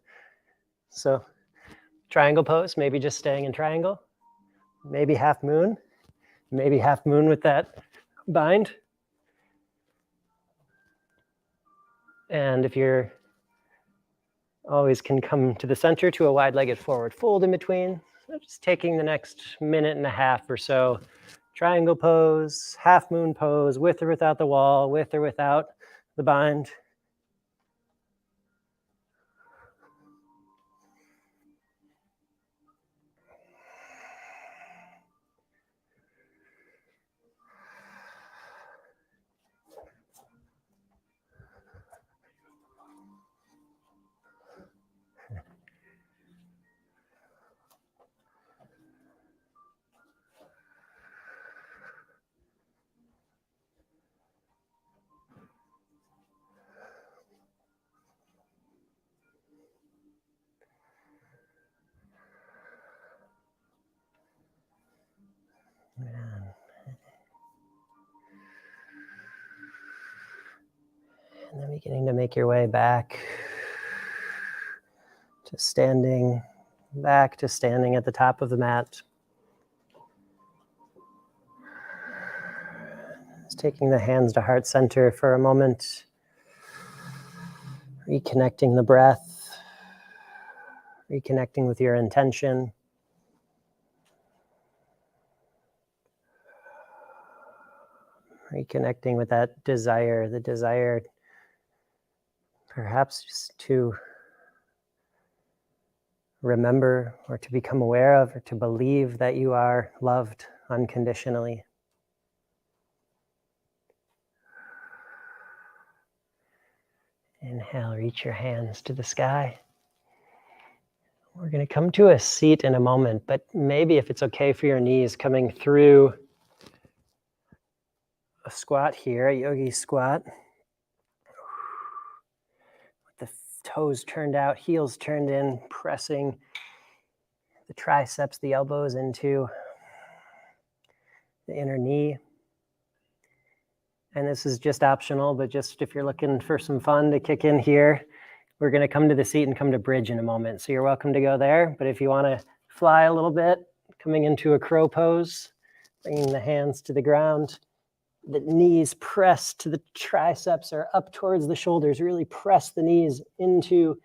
So triangle pose, maybe just staying in triangle. Maybe half moon with that bind. And if you're always can come to the center to a wide-legged forward fold in between. So just taking the next minute and a half or so. Triangle pose, half moon pose, with or without the wall, with or without the bind. Beginning to make your way back to standing, back to standing at the top of the mat. Just taking the hands to heart center for a moment, reconnecting the breath, reconnecting with your intention. Reconnecting with that desire, the desire perhaps just to remember or to become aware of or to believe that you are loved unconditionally. Inhale, reach your hands to the sky. We're going to come to a seat in a moment, but maybe if it's okay for your knees, coming through a squat here, a yogi squat. With the toes turned out, heels turned in, pressing the triceps, the elbows into the inner knee. And this is just optional, but just if you're looking for some fun to kick in here, we're going to come to the seat and come to bridge in a moment. So you're welcome to go there. But if you want to fly a little bit, coming into a crow pose, bringing the hands to the ground, the knees press to the triceps or up towards the shoulders. Really press the knees into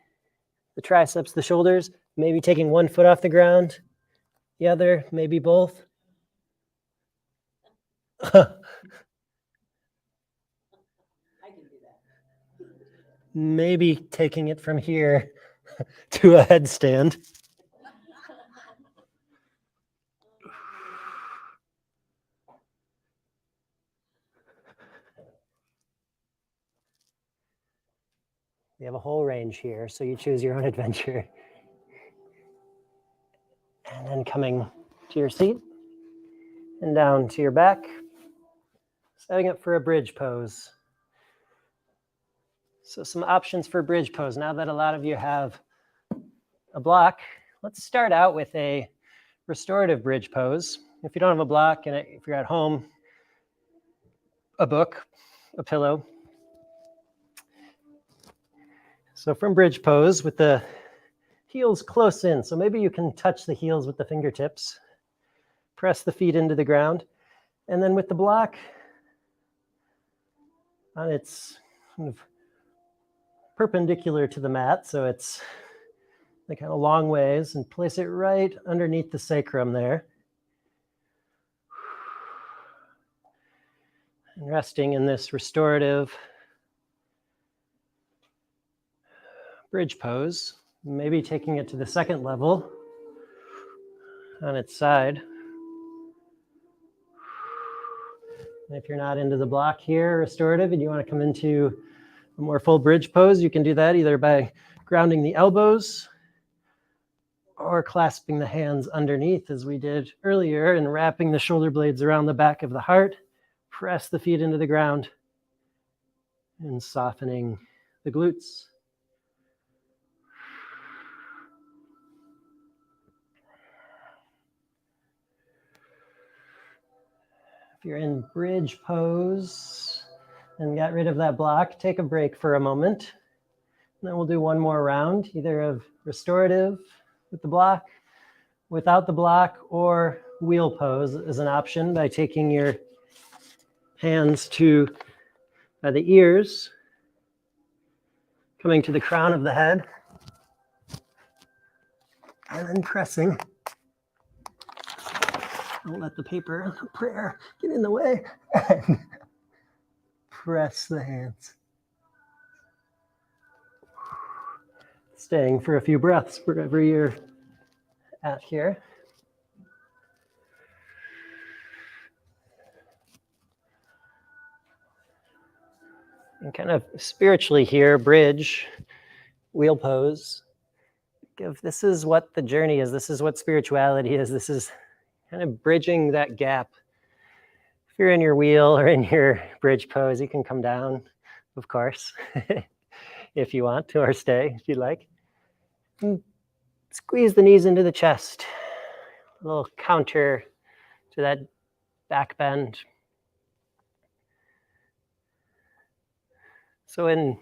the triceps, the shoulders. Maybe taking one foot off the ground, the other, maybe both. Maybe taking it from here to a headstand. We have a whole range here, so you choose your own adventure. And then coming to your seat and down to your back, setting up for a bridge pose. So some options for bridge pose. Now that a lot of you have a block, let's start out with a restorative bridge pose. If you don't have a block, and if you're at home, a book, a pillow. So from bridge pose with the heels close in. So maybe you can touch the heels with the fingertips, press the feet into the ground, and then with the block on its kind of perpendicular to the mat, so it's the kind of long ways, and place it right underneath the sacrum there. And resting in this restorative bridge pose, maybe taking it to the second level on its side. And if you're not into the block here, restorative, and you want to come into a more full bridge pose, you can do that either by grounding the elbows or clasping the hands underneath as we did earlier and wrapping the shoulder blades around the back of the heart. Press the feet into the ground and softening the glutes. If you're in bridge pose and got rid of that block, take a break for a moment. And then we'll do one more round, either of restorative with the block, without the block, or wheel pose is an option by taking your hands to the ears, coming to the crown of the head, and then pressing. Don't let the paper, the prayer get in the way. And press the hands. Staying for a few breaths wherever you're at here. And kind of spiritually here, bridge, wheel pose. This is what the journey is. This is what spirituality is. This is kind of bridging that gap. If you're in your wheel or in your bridge pose, you can come down, of course, if you want to, or stay if you like. And squeeze the knees into the chest. A little counter to that back bend. So in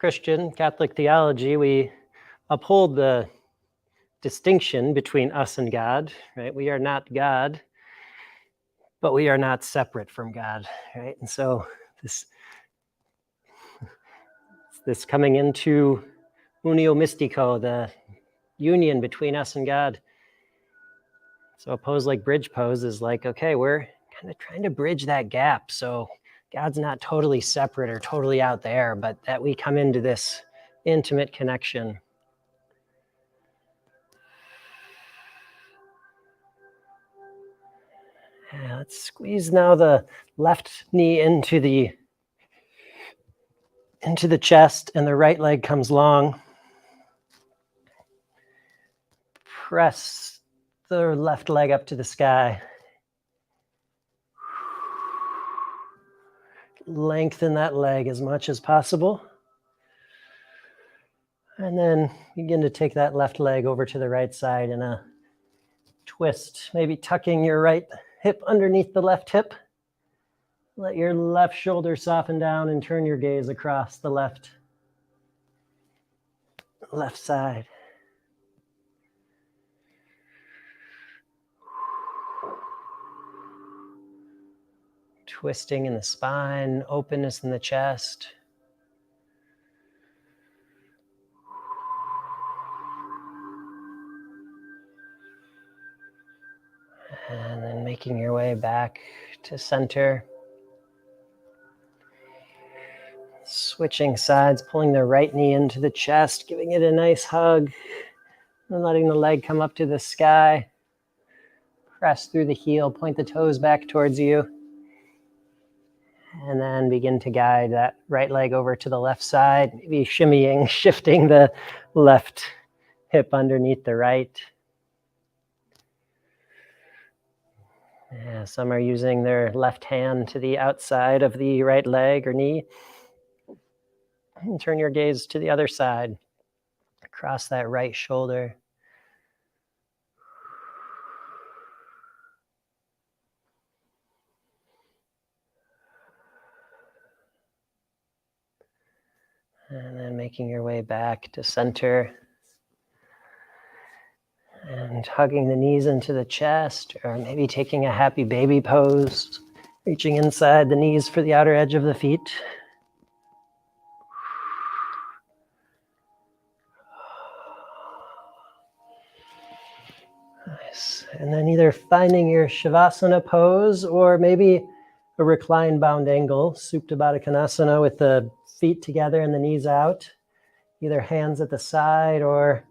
Christian Catholic theology, we uphold the distinction between us and God, right? We are not God, but we are not separate from God, right? And so this coming into unio mystico, the union between us and God. So a pose like bridge pose is like, okay, we're kind of trying to bridge that gap. So God's not totally separate or totally out there, but that we come into this intimate connection. Yeah, let's squeeze now the left knee into the chest, and the right leg comes long. Press the left leg up to the sky. Lengthen that leg as much as possible. And then begin to take that left leg over to the right side in a twist, maybe tucking your right hip underneath the left hip. Let your left shoulder soften down and turn your gaze across the left side. Twisting in the spine, openness in the chest. And then making your way back to center. Switching sides, pulling the right knee into the chest, giving it a nice hug, and letting the leg come up to the sky. Press through the heel, point the toes back towards you. And then begin to guide that right leg over to the left side, maybe shimmying, shifting the left hip underneath the right. Yeah, some are using their left hand to the outside of the right leg or knee. And turn your gaze to the other side, across that right shoulder. And then making your way back to center. And hugging the knees into the chest, or maybe taking a happy baby pose, reaching inside the knees for the outer edge of the feet. Nice. And then either finding your Shavasana pose or maybe a reclined bound angle, Supta Baddha Konasana, with the feet together and the knees out. Either hands at the side or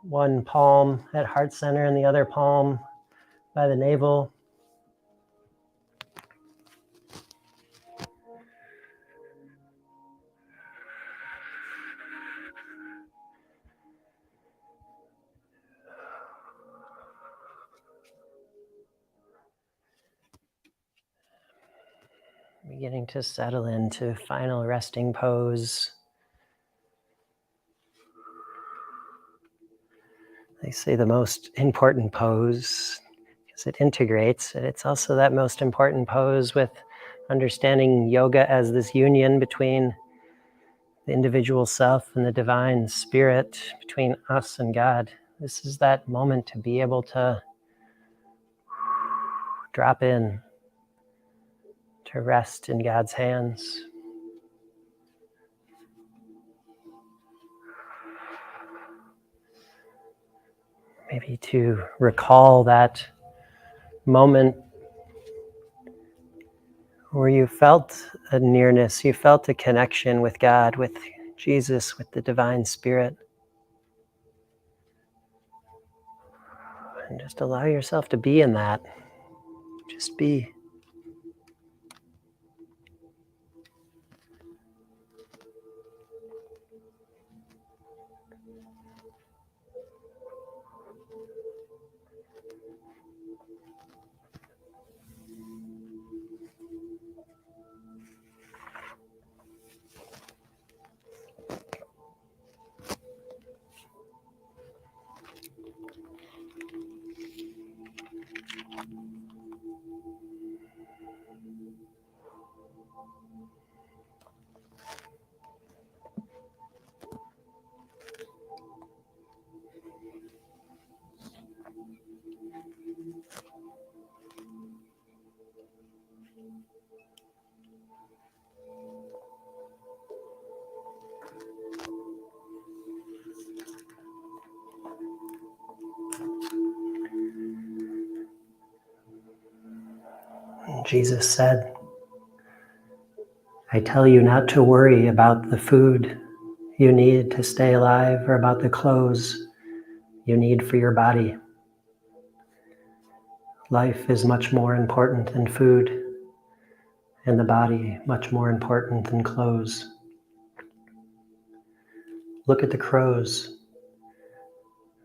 one palm at heart center and the other palm by the navel. Beginning to settle into final resting pose. They say the most important pose because it integrates, and it's also that most important pose with understanding yoga as this union between the individual self and the divine spirit, between us and God. This is that moment to be able to drop in, to rest in God's hands. Maybe to recall that moment where you felt a nearness, you felt a connection with God, with Jesus, with the divine spirit. And just allow yourself to be in that. Just be. Jesus said, I tell you not to worry about the food you need to stay alive or about the clothes you need for your body. Life is much more important than food, and the body much more important than clothes. Look at the crows.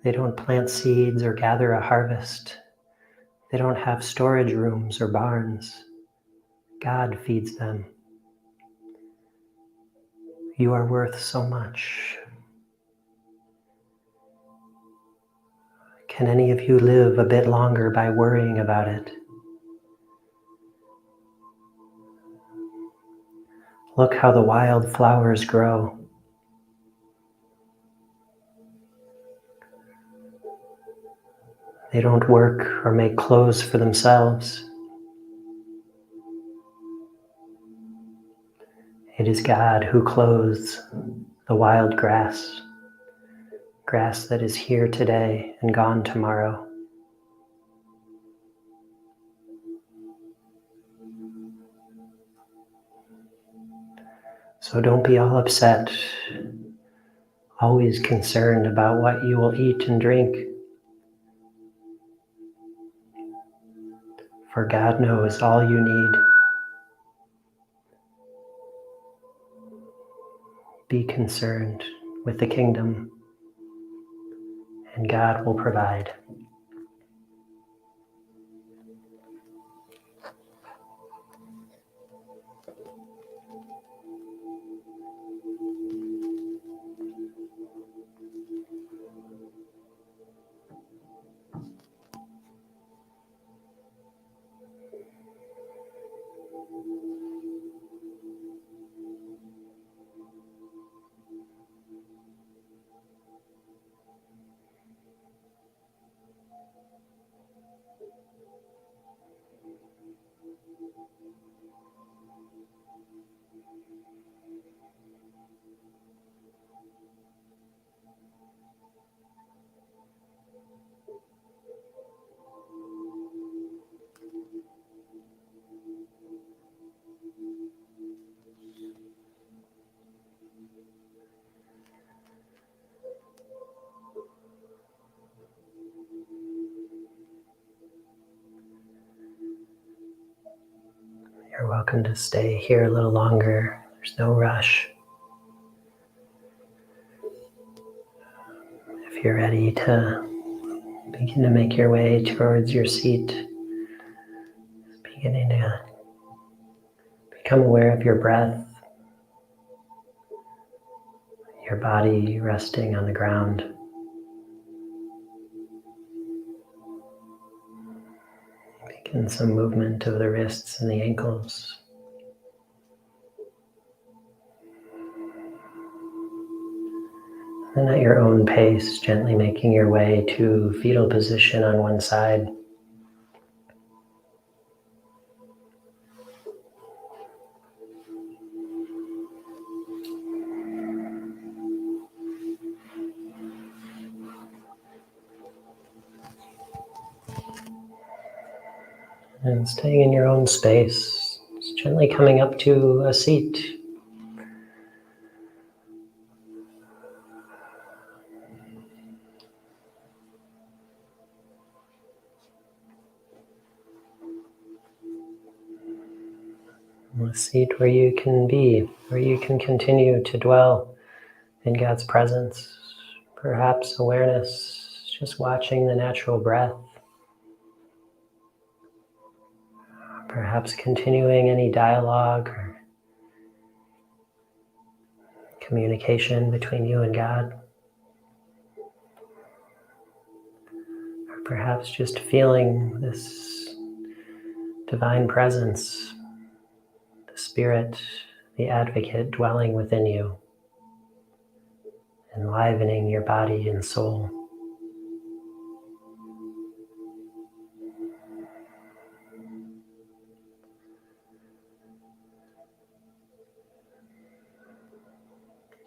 They don't plant seeds or gather a harvest. They don't have storage rooms or barns. God feeds them. You are worth so much. Can any of you live a bit longer by worrying about it? Look how the wild flowers grow. They don't work or make clothes for themselves. It is God who clothes the wild grass, grass that is here today and gone tomorrow. So don't be all upset, always concerned about what you will eat and drink. For God knows all you need. Be concerned with the kingdom, and God will provide. You're welcome to stay here a little longer. There's no rush. If you're ready to begin to make your way towards your seat, beginning to become aware of your breath, your body resting on the ground. Begin some movement of the wrists and the ankles. And at your own pace, gently making your way to fetal position on one side. And staying in your own space, just gently coming up to a seat. A seat where you can be, where you can continue to dwell in God's presence. Perhaps awareness, just watching the natural breath. Perhaps continuing any dialogue or communication between you and God. Or perhaps just feeling this divine presence, the Spirit, the Advocate dwelling within you, enlivening your body and soul.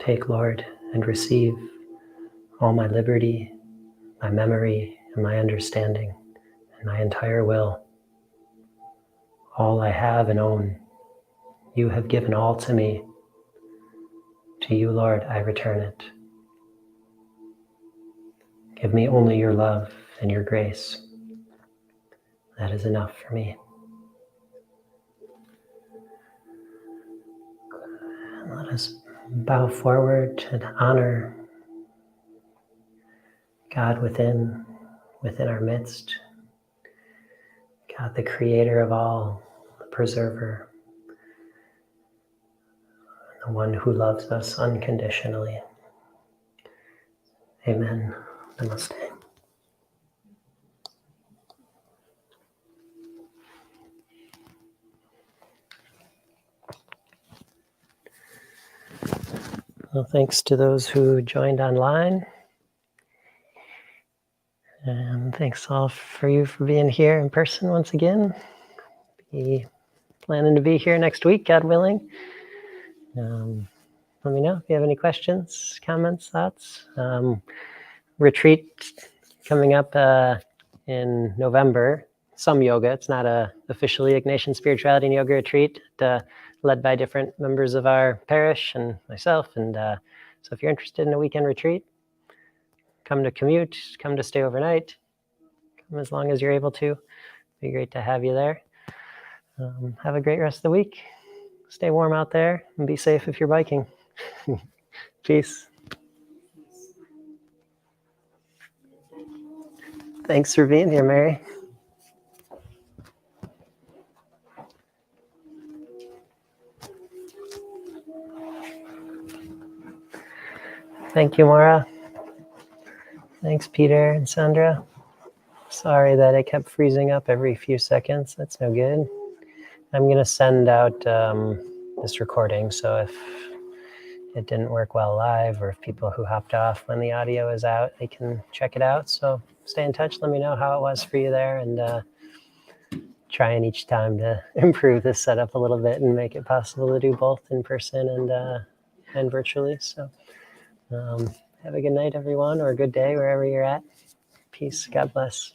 Take, Lord, and receive all my liberty, my memory, and my understanding, and my entire will. all I have and own. You have given all to me. To you, Lord, I return it. Give me only your love and your grace. That is enough for me. And let us bow forward and honor God within our midst. God, the creator of all, the preserver, the one who loves us unconditionally. Amen. Namaste. Well, thanks to those who joined online. And thanks all for being here in person once again. Be planning to be here next week, God willing. Let me know if you have any questions, comments, thoughts. Retreat coming up in November. Some yoga. It's not a officially Ignatian Spirituality and Yoga retreat, led by different members of our parish and myself. And so if you're interested in a weekend retreat, come to commute, come to stay overnight, come as long as you're able to. It'd be great to have you there. Have a great rest of the week. Stay warm out there and be safe if you're biking. Peace. Thanks for being here, Mary. Thank you, Mara. Thanks, Peter and Sandra. Sorry that it kept freezing up every few seconds. That's no good. I'm going to send out this recording, so if it didn't work well live, or if people who hopped off when the audio is out, they can check it out. So stay in touch. Let me know how it was for you there, and trying each time to improve this setup a little bit and make it possible to do both in person and virtually. So have a good night, everyone, or a good day wherever you're at. Peace. God bless.